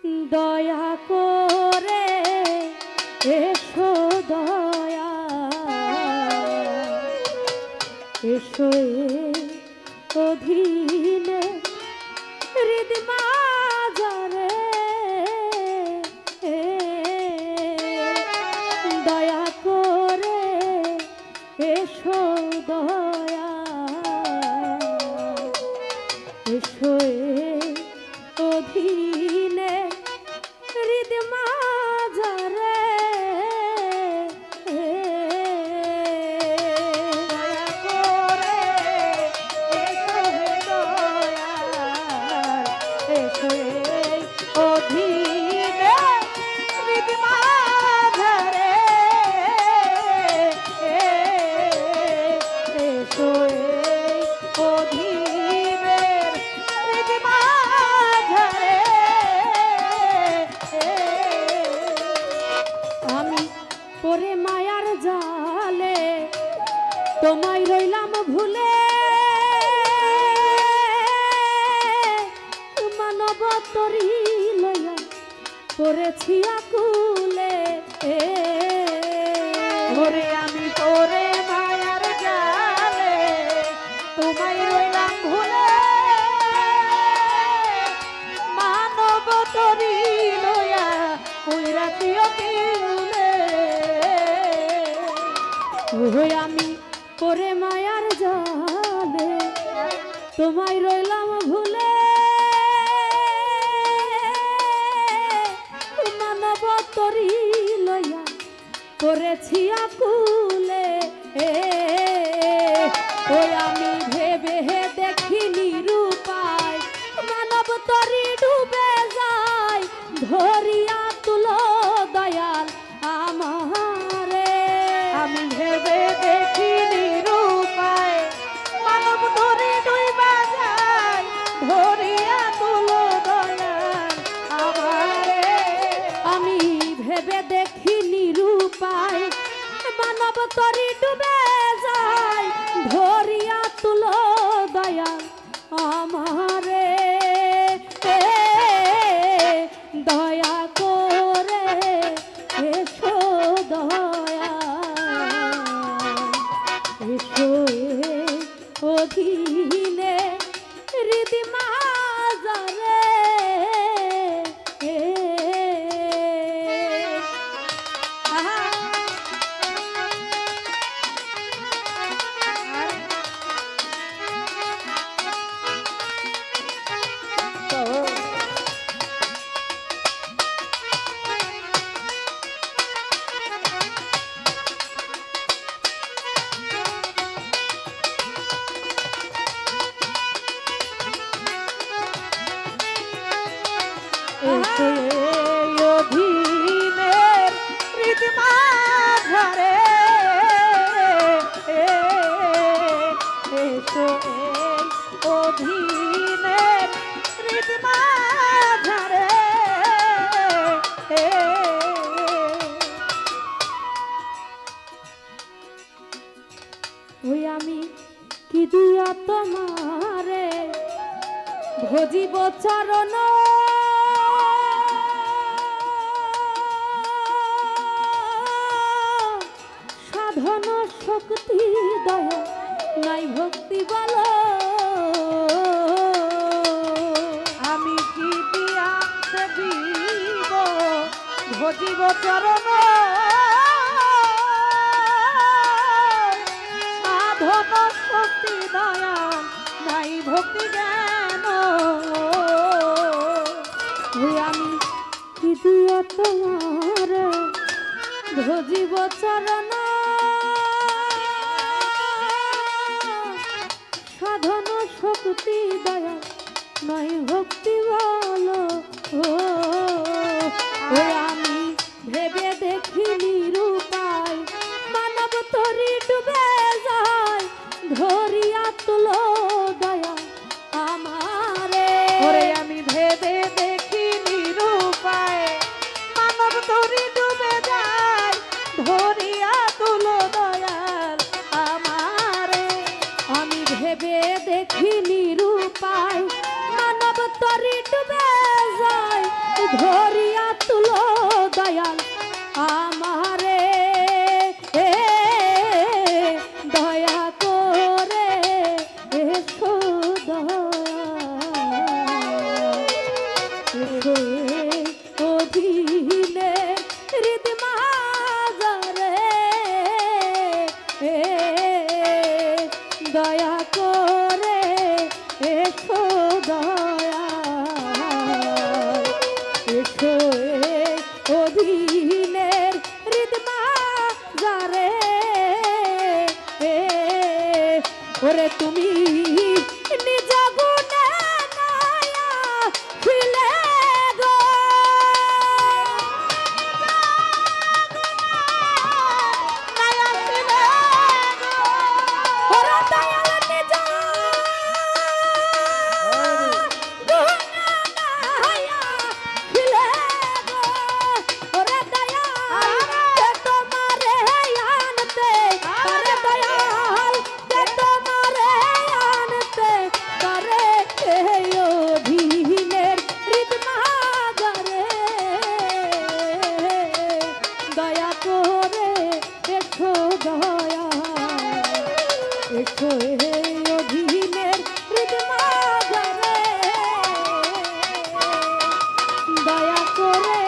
দয়া করে এসো দয়া এসো অধীনে হৃদ মাঝারে দয়া করে এসো দয়া এসো অধীনে হৃদ মাঝারে ওরে মায়ার জালে তোমায় রইলাম ভুলে মানব তরি লইয়া পড়েছি আকুলে ওরে আমি তোরে মায়ার জালে তোমায় রইলাম ভুলে মানব তরি লইয়া কইরাছি অকিলে আমি পরে মায়ার জালে তোমায় রইলাম ভুলে মানব তরি লইয়া করেছি আকুলে আমি ভেবে দেখিনি রূপায় মানব তরি ডুবে যায় ধরিয়া তুলো দয়াল আমারে আমি ভেবে দেখিনি রূপায় মানব তরি ডুবে যায় ধরিয়া তুলো দয়াল আমারে আমি ভেবে দেখিনি রূপায় মানব তরি ডুবে যায় ধরিয়া তুলো দয়াল আমারে দয়া করে এসো দয়া এসো অধীনে হৃদ মাঝারে অধীনের হৃদ মাঝারে এসো অধীনের হৃদ মাঝারে ওই আমি কি দিয়া তোমারে ভজিব চরণ সাধন শক্তি দয়া নাই ভক্তি বল আমি কি দিয়া দিব ভজিব চরণ সাধন শক্তি দয়া নাই ভক্তি জ্ঞান আমি কি দিয়া তোমারে ভজিব চরণ সাধন শক্তি দয়া নাই ভক্তি বলো আমি ভেবে দেখিনি রূপায় মানব তরি ডুবে যায় ধরিয়া তুলো দয়া আমারে আমি ভেবে দেখিনি রূপায় মানব তরি ডুবে যায় ধরিয়া তুলো দয়াল আমারে আমি ভেবে দেখিনি রূপায় মানব তরি ডুবে যায় ধরিয়া তুলো দয়াল আমারে দয়া করে এসো এসো অধীনে হৃদ মাজারে দয়া করে এসো এসো অধীনের হৃদ মাজারে ওরে তুমি নিজ গুণে নায়া ছিলে গো নায়া ছিলে গো ওরে দয়াল নিজ গুণে নায়া ছিলে গো ওরে দয়াল কে তোমারে আনতে করে দয়াল কে তোমারে আনতে করে এই অধীনের হৃদ মাজারে দয়া করে এসো এসো এই অধীনের হৃদ মাজারে দয়া করে